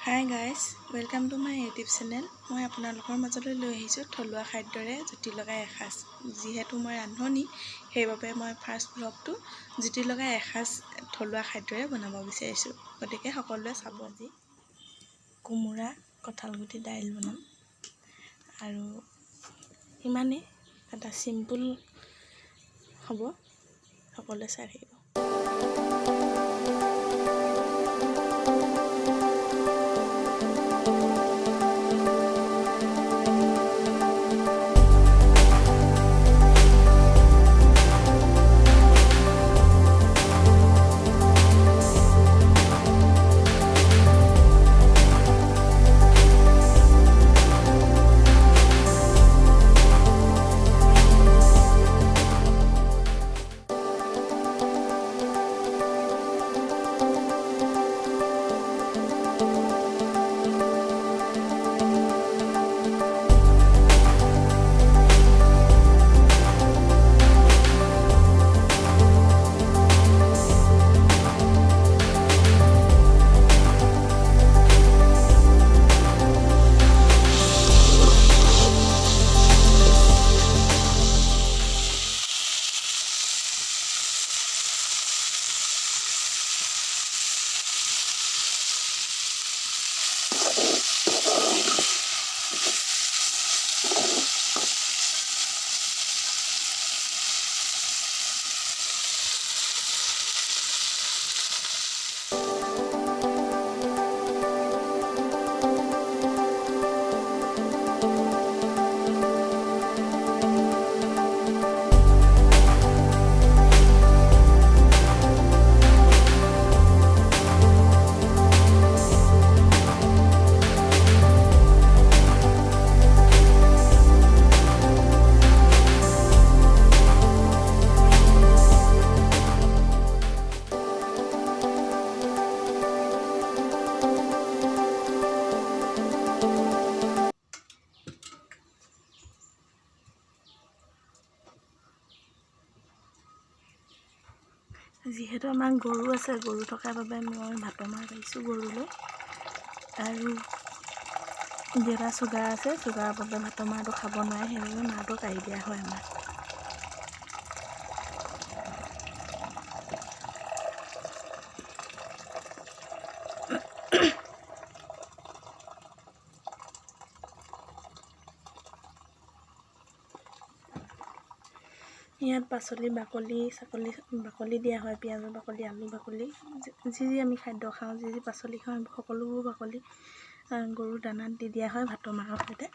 Hi guys, welcome to my YouTube channel. মই আপোনালোকৰ মাজলৈ লৈ আহিছোঁ থলুৱা খাদ্যৰে জুতি লগাই এসাঁজ। যিহেতু মই ৰান্ধনি, সেইবাবে মই ফাৰ্ষ্ট ব্লগটো জুতি লগাই এসাঁজ থলুৱা খাদ্যৰে বনাব বিচাৰিছোঁ। গতিকে সকলোৱে চাব। আজি কোমোৰা কঁঠালগুটি দাইল বনাম আৰু ইমানেই এটা চিম্পুল হ'ব। সকলোৱে চাই থাকিব। যিহেতু আমাৰ গৰু আছে, গৰু থকাৰ বাবে মই ভাতৰ মাৰ পাৰিছোঁ গৰুলৈ। আৰু দেউতা চুগাৰ আছে, চুগাৰৰ বাবে ভাতৰ মাৰটো খাব নোৱাৰে, সেইবাবে মাৰটো কাঢ়ি দিয়া হয় আমাৰ। ইয়াত পাচলি বাকলি দিয়া হয়, পিঁয়াজৰ বাকলি, আলু বাকলি, যি আমি খাদ্য খাওঁ, যি পাচলি খাওঁ, সকলোবোৰ বাকলি গৰুৰ দানাত দি দিয়া হয় ভাতৰ মাৰৰ সৈতে।